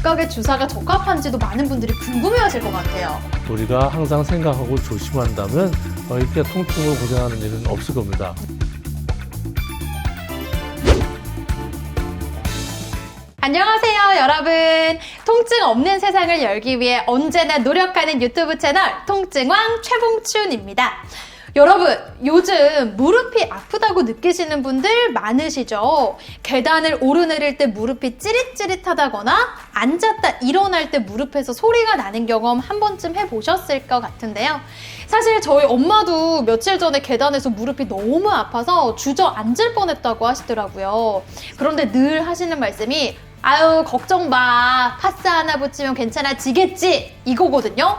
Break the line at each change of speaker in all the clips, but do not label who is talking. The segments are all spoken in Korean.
각각의 주사가 적합한지도 많은 분들이 궁금해하실 것 같아요.
우리가 항상 생각하고 조심한다면 이렇게 통증으로 고생하는 일은 없을 겁니다.
안녕하세요, 여러분. 통증 없는 세상을 열기 위해 언제나 노력하는 유튜브 채널 통증왕 최봉춘입니다. 여러분, 요즘 무릎이 아프다고 느끼시는 분들 많으시죠? 계단을 오르내릴 때 무릎이 찌릿찌릿하다거나 앉았다 일어날 때 무릎에서 소리가 나는 경험 한 번쯤 해보셨을 것 같은데요. 사실 저희 엄마도 며칠 전에 계단에서 무릎이 너무 아파서 주저앉을 뻔했다고 하시더라고요. 그런데 늘 하시는 말씀이 아유, 걱정 마. 파스 하나 붙이면 괜찮아지겠지. 이거거든요.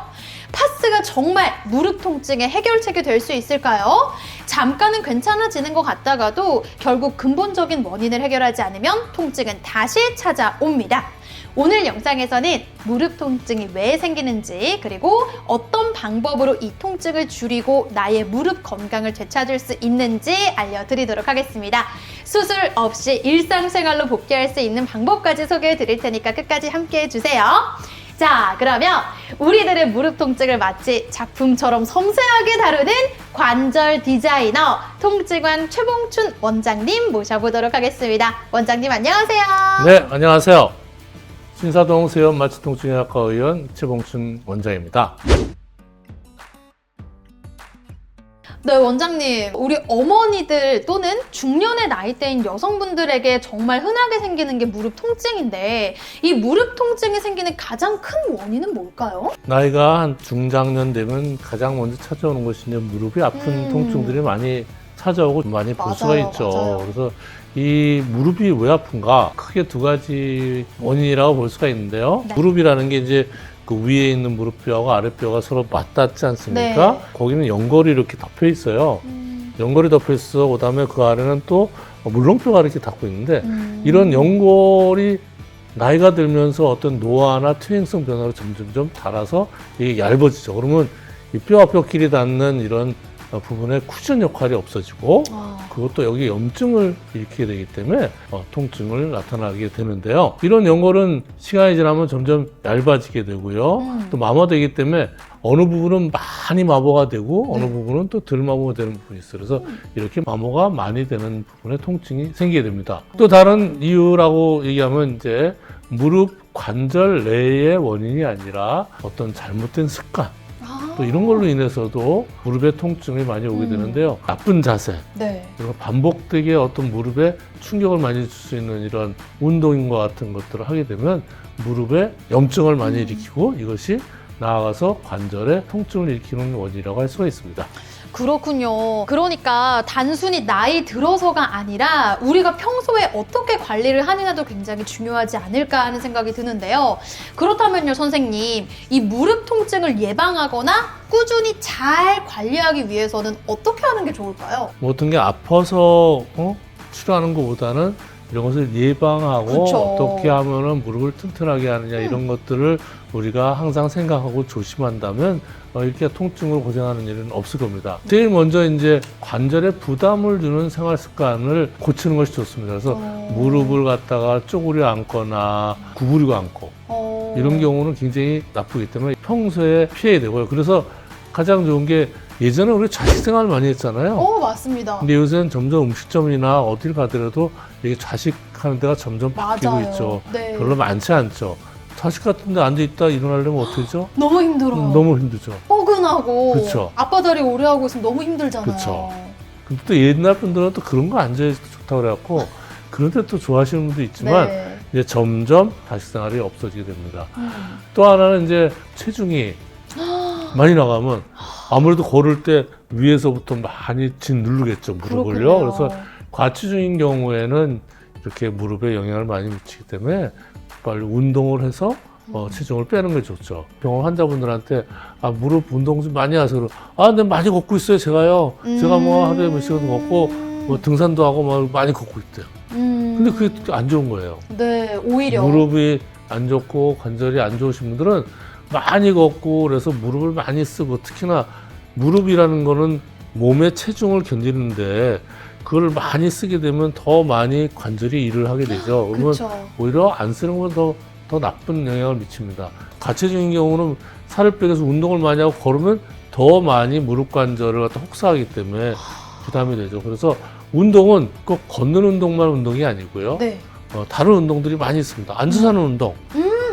파스가 정말 무릎 통증의 해결책이 될 수 있을까요? 잠깐은 괜찮아지는 것 같다가도 결국 근본적인 원인을 해결하지 않으면 통증은 다시 찾아옵니다. 오늘 영상에서는 무릎 통증이 왜 생기는지, 그리고 어떤 방법으로 이 통증을 줄이고 나의 무릎 건강을 되찾을 수 있는지 알려드리도록 하겠습니다. 수술 없이 일상생활로 복귀할 수 있는 방법까지 소개해 드릴 테니까 끝까지 함께 해주세요. 자, 그러면 우리들의 무릎 통증을 마치 작품처럼 섬세하게 다루는 관절 디자이너 통증왕 최봉춘 원장님 모셔보도록 하겠습니다. 원장님 안녕하세요.
네, 안녕하세요. 신사동 세연 마취통증의학과 의원 최봉춘 원장입니다.
네, 원장님. 우리 어머니들 또는 중년의 나이대인 여성분들에게 정말 흔하게 생기는 게 무릎 통증인데, 이 무릎 통증이 생기는 가장 큰 원인은 뭘까요?
나이가 한 중장년 되면 가장 먼저 찾아오는 것이 이제 무릎이 아픈 통증들이 많이 찾아오고 많이 볼 수가 있죠.
맞아요.
그래서 이 무릎이 왜 아픈가? 크게 두 가지 원인이라고 볼 수가 있는데요.
네.
무릎이라는 게 이제 그 위에 있는 무릎뼈하고 아랫뼈가 서로 맞닿지 않습니까?
네.
거기는 연골이 이렇게 덮여 있어요. 연골이 덮여 있어. 그다음에 그 아래는 또 물렁뼈가 이렇게 닿고 있는데 이런 연골이 나이가 들면서 어떤 노화나 퇴행성 변화로 점점점 닳아서 이게 얇아지죠. 그러면 이 뼈와 뼈끼리 닿는 이런 부분의 쿠션 역할이 없어지고 그것도 여기 염증을 일으키게 되기 때문에 통증을 나타나게 되는데요. 이런 연골은 시간이 지나면 점점 얇아지게 되고요. 또 마모되기 때문에 어느 부분은 많이 마모가 되고 어느 부분은 또 덜 마모가 되는 부분이 있어요. 그래서 이렇게 마모가 많이 되는 부분에 통증이 생기게 됩니다. 또 다른 이유라고 얘기하면 이제 무릎 관절 내의 원인이 아니라 어떤 잘못된 습관, 또 이런 걸로 인해서도 무릎에 통증이 많이 오게 되는데요. 나쁜 자세,
네.
그리고 반복되게 어떤 무릎에 충격을 많이 줄 수 있는 이런 운동인과 같은 것들을 하게 되면 무릎에 염증을 많이 일으키고 이것이 나아가서 관절에 통증을 일으키는 원인이라고 할 수가 있습니다.
그렇군요. 그러니까 단순히 나이 들어서가 아니라 우리가 평소에 어떻게 관리를 하느냐도 굉장히 중요하지 않을까 하는 생각이 드는데요. 그렇다면요, 선생님, 이 무릎 통증을 예방하거나 꾸준히 잘 관리하기 위해서는 어떻게 하는 게 좋을까요?
모든 게 아파서 치료하는 것보다는 이런 것을 예방하고
그쵸.
어떻게 하면은 무릎을 튼튼하게 하느냐 이런 것들을 우리가 항상 생각하고 조심한다면 이렇게 통증으로 고생하는 일은 없을 겁니다. 제일 먼저 이제 관절에 부담을 주는 생활 습관을 고치는 것이 좋습니다. 그래서 무릎을 갖다가 쪼그려 앉거나 구부리고 앉고 이런 경우는 굉장히 나쁘기 때문에 평소에 피해야 되고요. 그래서 가장 좋은 게 예전에 우리 좌식 생활 많이 했잖아요.
맞습니다.
근데 요새는 점점 음식점이나 어딜 가더라도 이게 좌식하는 데가 점점 바뀌고
맞아요.
있죠.
네.
별로 많지 않죠. 좌식 같은 데 앉아있다 일어나려면 어떻게 되죠?
너무 힘들어요.
너무 힘들죠.
뻐근하고
그쵸.
아빠 자리 오래 하고 있으면 너무 힘들잖아요.
그쵸. 근데 또 옛날 분들은 또 그런 거 앉아있어도 좋다고 그래갖고 그런 데 또 좋아하시는 분도 있지만
네.
이제 점점 좌식 생활이 없어지게 됩니다. 또 하나는 이제 체중이 많이 나가면 아무래도 걸을 때 위에서부터 많이 짓누르겠죠, 무릎을요.
그렇군요.
그래서 과체중인 경우에는 이렇게 무릎에 영향을 많이 미치기 때문에 빨리 운동을 해서 체중을 빼는 게 좋죠. 병원 환자분들한테 무릎 운동 좀 많이 하세요. 네, 많이 걷고 있어요, 제가요. 제가 뭐 하루에 몇 시간 걷고 뭐 등산도 하고 막 많이 걷고 있대요. 근데 그게 안 좋은 거예요.
네, 오히려.
무릎이 안 좋고 관절이 안 좋으신 분들은 많이 걷고 그래서 무릎을 많이 쓰고 특히나 무릎이라는 거는 몸의 체중을 견디는데 그걸 많이 쓰게 되면 더 많이 관절이 일을 하게 되죠. 그러면
그쵸.
오히려 안 쓰는 건 더 나쁜 영향을 미칩니다. 가체중인 경우는 살을 빼기 위해서 운동을 많이 하고 걸으면 더 많이 무릎 관절을 갖다 혹사하기 때문에 부담이 되죠. 그래서 운동은 꼭 걷는 운동만 운동이 아니고요.
네.
다른 운동들이 많이 있습니다. 앉아서 하는 운동,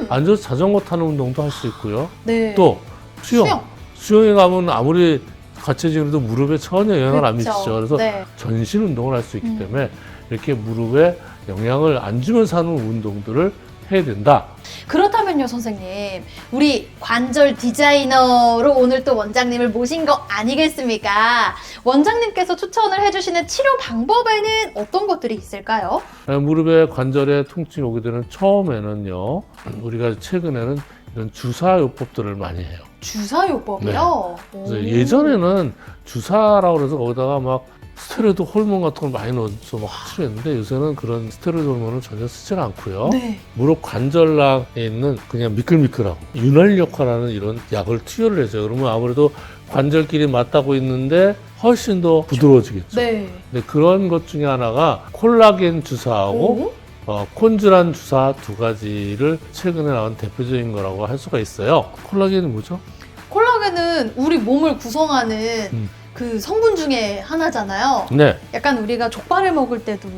앉아서 자전거 타는 운동도 할 수 있고요.
네.
또 수영에 가면 아무리 가체중이라도 무릎에 전혀 영향을 안
그쵸.
미치죠. 그래서
네.
전신 운동을 할 수 있기 때문에 이렇게 무릎에 영향을 안 주면서 하는 운동들을 해야 된다.
그렇다면요, 선생님. 우리 관절 디자이너로 오늘 또 원장님을 모신 거 아니겠습니까? 원장님께서 추천을 해주시는 치료 방법에는 어떤 것들이 있을까요?
무릎에 관절에 통증이 오게 되는 처음에는요, 우리가 최근에는 이런 주사요법들을 많이 해요.
주사요법이요?
그래서 예전에는 주사라고 해서 거기다가 막 스테로이드 호르몬 같은 걸 많이 넣어서 막 치료했는데 요새는 그런 스테로이드 호르몬을 전혀 쓰질 않고요.
네.
무릎 관절락에 있는 그냥 미끌미끌하고 윤활력화라는 이런 약을 투여를 해줘요. 그러면 아무래도 관절끼리 맞닿고 있는데 훨씬 더 부드러워지겠죠.
네.
근데 그런 것 중에 하나가 콜라겐 주사하고 콘즈란 주사 두 가지를 최근에 나온 대표적인 거라고 할 수가 있어요. 콜라겐이 뭐죠?
콜라겐은 우리 몸을 구성하는 그 성분 중에 하나잖아요.
네,
약간 우리가 족발을 먹을 때도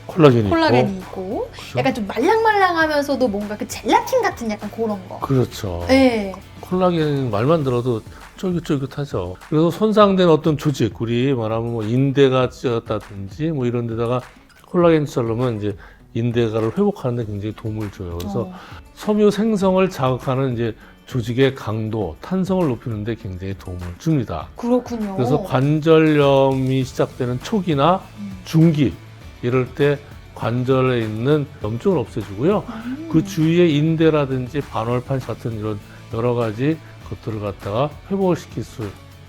콜라겐이
콜라겐이
있고.
있고, 약간 좀 말랑말랑하면서도 뭔가 그 젤라틴 같은 약간 그런 거.
그렇죠.
네.
콜라겐 말만 들어도 쫄깃쫄깃하죠. 그래서 손상된 어떤 조직, 우리 말하면 뭐 인대가 찢었다든지 뭐 이런 데다가 콜라겐 주사를 넣으면 이제 인대가를 회복하는 데 굉장히 도움을 줘요. 그래서 섬유 생성을 자극하는 이제 조직의 강도, 탄성을 높이는 데 굉장히 도움을 줍니다.
그렇군요.
그래서 관절염이 시작되는 초기나 중기 이럴 때 관절에 있는 염증을 없애주고요. 그 주위에 인대라든지 반월판 같은 이런 여러 가지 것들을 갖다가 회복을 시킬 수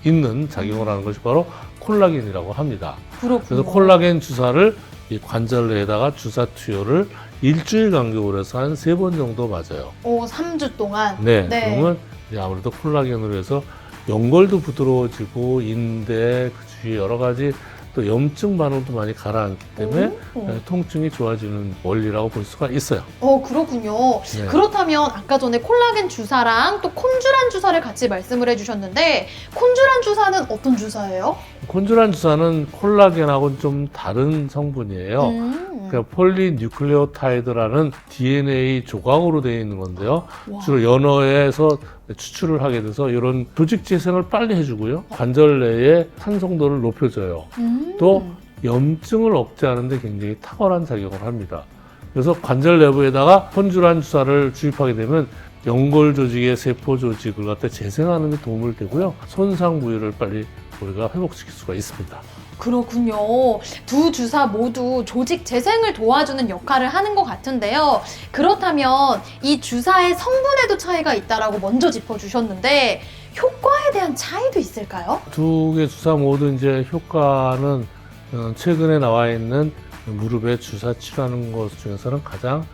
있는 작용을 하는 것이 바로 콜라겐이라고 합니다.
그렇군요.
그래서 콜라겐 주사를 이 관절 내에다가 주사 투여를 일주일 간격으로 해서 한 3번 정도 맞아요.
3주 동안?
네. 그러면 이제 아무래도 콜라겐으로 해서 연골도 부드러워지고 인대 그 주위에 여러 가지 또 염증 반응도 많이 가라앉기 때문에 통증이 좋아지는 원리라고 볼 수가 있어요.
그렇군요.
네.
그렇다면 아까 전에 콜라겐 주사랑 또 콘주란 주사를 같이 말씀을 해주셨는데 콘주란 주사는 어떤 주사예요?
콘주란 주사는 콜라겐하고는 좀 다른 성분이에요. 그러니까 폴리뉴클레오타이드라는 DNA 조각으로 되어 있는 건데요.
와.
주로 연어에서 추출을 하게 돼서 이런 조직 재생을 빨리 해주고요. 관절 내의 탄성도를 높여줘요. 또 염증을 억제하는 데 굉장히 탁월한 작용을 합니다. 그래서 관절 내부에다가 콘주란 주사를 주입하게 되면 연골 조직의 세포 조직을 갖다 재생하는 데 도움을 되고요. 손상 부위를 빨리 우리가 회복시킬 수가 있습니다.
그렇군요. 두 주사 모두 조직 재생을 도와주는 역할을 하는 것 같은데요. 그렇다면 이 주사의 성분에도 차이가 있다라고 먼저 짚어주셨는데 효과에 대한 차이도 있을까요?
두 개 주사 모두 이제 효과는 최근에 나와 있는 무릎에 주사 치료하는 것 중에서는 가장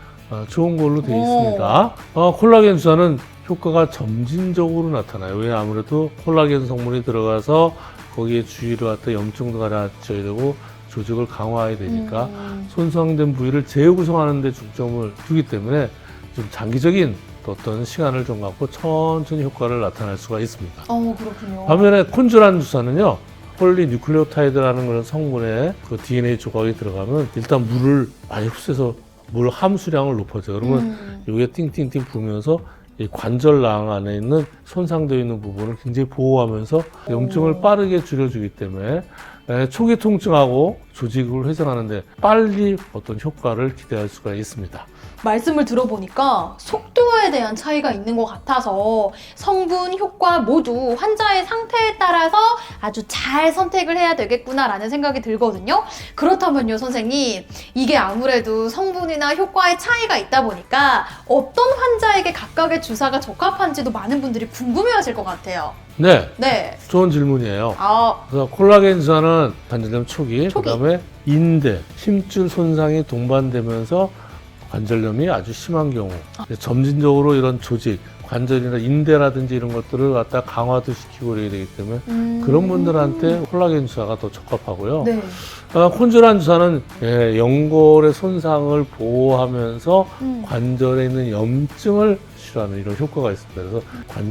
좋은 걸로 되어 있습니다. 콜라겐 주사는 효과가 점진적으로 나타나요. 왜 아무래도 콜라겐 성분이 들어가서 거기에 주위로 갖다 염증도 가라앉혀야 되고 조직을 강화해야 되니까 손상된 부위를 재구성하는 데 중점을 두기 때문에 좀 장기적인 어떤 시간을 좀 갖고 천천히 효과를 나타낼 수가 있습니다.
그렇군요.
반면에 콘주란 주사는요, 폴리뉴클레오타이드라는 그런 성분에 그 DNA 조각이 들어가면 일단 물을 많이 흡수해서 물 함수량을 높여줘요. 그러면 이게 띵띵띵 부으면서 이 관절낭 안에 있는 손상되어 있는 부분을 굉장히 보호하면서 염증을 빠르게 줄여주기 때문에 초기 통증하고 조직을 회전하는데 빨리 어떤 효과를 기대할 수가 있습니다.
말씀을 들어보니까 속도에 대한 차이가 있는 것 같아서 성분, 효과 모두 환자의 상태에 따라서 아주 잘 선택을 해야 되겠구나라는 생각이 들거든요. 그렇다면요, 선생님. 이게 아무래도 성분이나 효과의 차이가 있다 보니까 어떤 환자에게 각각의 주사가 적합한지도 많은 분들이 궁금해하실 것 같아요.
네. 좋은 질문이에요. 그래서 콜라겐 주사는 관절염 초기, 그다음에 인대, 힘줄 손상이 동반되면서 관절염이 아주 심한 경우 점진적으로 이런 조직, 관절이나 인대라든지 이런 것들을 갖다 강화도 시키고 그래야 되기 때문에 그런 분들한테 콜라겐 주사가 더 적합하고요.
네.
콘즈란 주사는 연골의 손상을 보호하면서 관절에 있는 염증을 치료하는 이런 효과가 있습니다. 그래서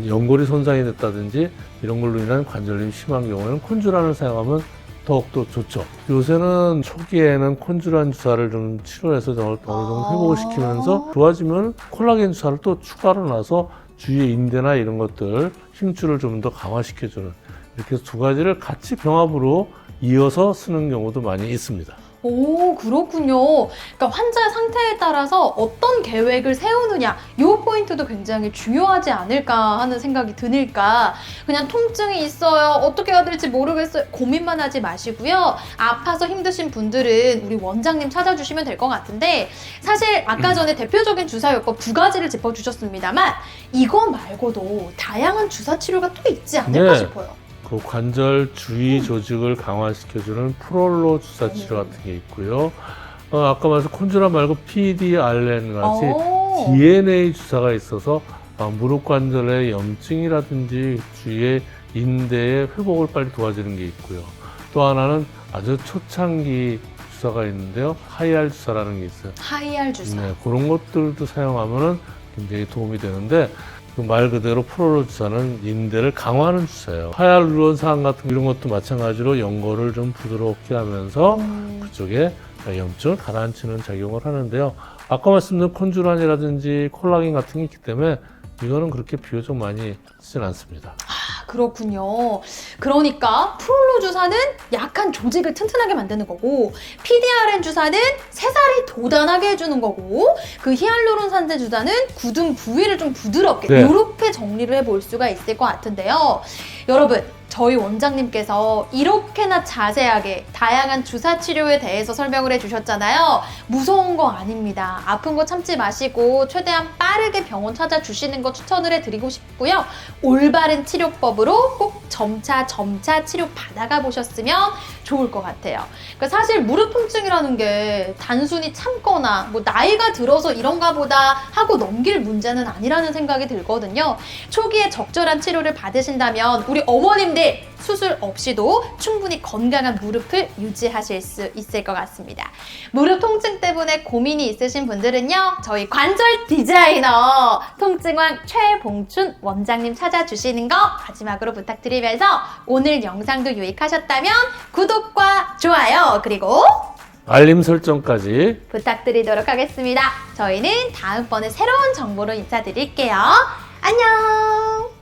연골이 손상이 됐다든지 이런 걸로 인한 관절염이 심한 경우에는 콘즈란을 사용하면 더욱더 좋죠. 요새는 초기에는 콘즈란 주사를 좀 치료해서 어느 정도 회복을 시키면서 좋아지면 콜라겐 주사를 또 추가로 놔서 주위의 인대나 이런 것들 힘줄을 좀 더 강화시켜주는 이렇게 해서 두 가지를 같이 병합으로 이어서 쓰는 경우도 많이 있습니다.
오, 그렇군요. 그러니까 환자의 상태에 따라서 어떤 계획을 세우느냐, 이 포인트도 굉장히 중요하지 않을까 하는 생각이 드니까 그냥 통증이 있어요, 어떻게 해야 될지 모르겠어요, 고민만 하지 마시고요. 아파서 힘드신 분들은 우리 원장님 찾아주시면 될 것 같은데, 사실 아까 전에 대표적인 주사요법 두 가지를 짚어주셨습니다만 이거 말고도 다양한 주사 치료가 또 있지 않을까
네.
싶어요.
그 관절 주위 조직을 강화시켜주는 프롤로 주사 치료 같은 게 있고요. 아까 말씀 콘즈란 말고 PDRN 같이 DNA 주사가 있어서 무릎 관절의 염증이라든지 주위의 인대의 회복을 빨리 도와주는 게 있고요. 또 하나는 아주 초창기 주사가 있는데요. 하이알 주사라는 게 있어요.
하이알 주사.
네, 그런 것들도 사용하면은 굉장히 도움이 되는데, 그 말 그대로 프롤로 주사는 인대를 강화하는 주사예요. 하이알루론산 같은 이런 것도 마찬가지로 연골을 좀 부드럽게 하면서 그쪽에 염증을 가라앉히는 작용을 하는데요. 아까 말씀드린 콘즈란이라든지 콜라겐 같은 게 있기 때문에 이거는 그렇게 비교적 많이 쓰진 않습니다.
그렇군요. 그러니까 프롤로 주사는 약간 조직을 튼튼하게 만드는 거고, PDRN 주사는 새살이 돋아나게 해주는 거고, 그 히알루론산제 주사는 굳은 부위를 좀 부드럽게,
네.
이렇게 정리를 해볼 수가 있을 것 같은데요. 여러분, 저희 원장님께서 이렇게나 자세하게 다양한 주사 치료에 대해서 설명을 해주셨잖아요. 무서운 거 아닙니다. 아픈 거 참지 마시고 최대한 빠르게 병원 찾아주시는 거 추천을 해드리고 싶고요. 올바른 치료법으로 꼭 점차 치료 받아가 보셨으면 좋을 것 같아요. 그러니까 사실 무릎 통증이라는 게 단순히 참거나 뭐 나이가 들어서 이런가 보다 하고 넘길 문제는 아니라는 생각이 들거든요. 초기에 적절한 치료를 받으신다면 우리 어머님들 수술 없이도 충분히 건강한 무릎을 유지하실 수 있을 것 같습니다. 무릎 통증 때문에 고민이 있으신 분들은요, 저희 관절 디자이너 통증왕 최봉춘 원장님 찾아주시는 거 마지막으로 부탁드리면서 오늘 영상도 유익하셨다면 구독과 좋아요 그리고
알림 설정까지
부탁드리도록 하겠습니다. 저희는 다음번에 새로운 정보로 인사드릴게요. 안녕!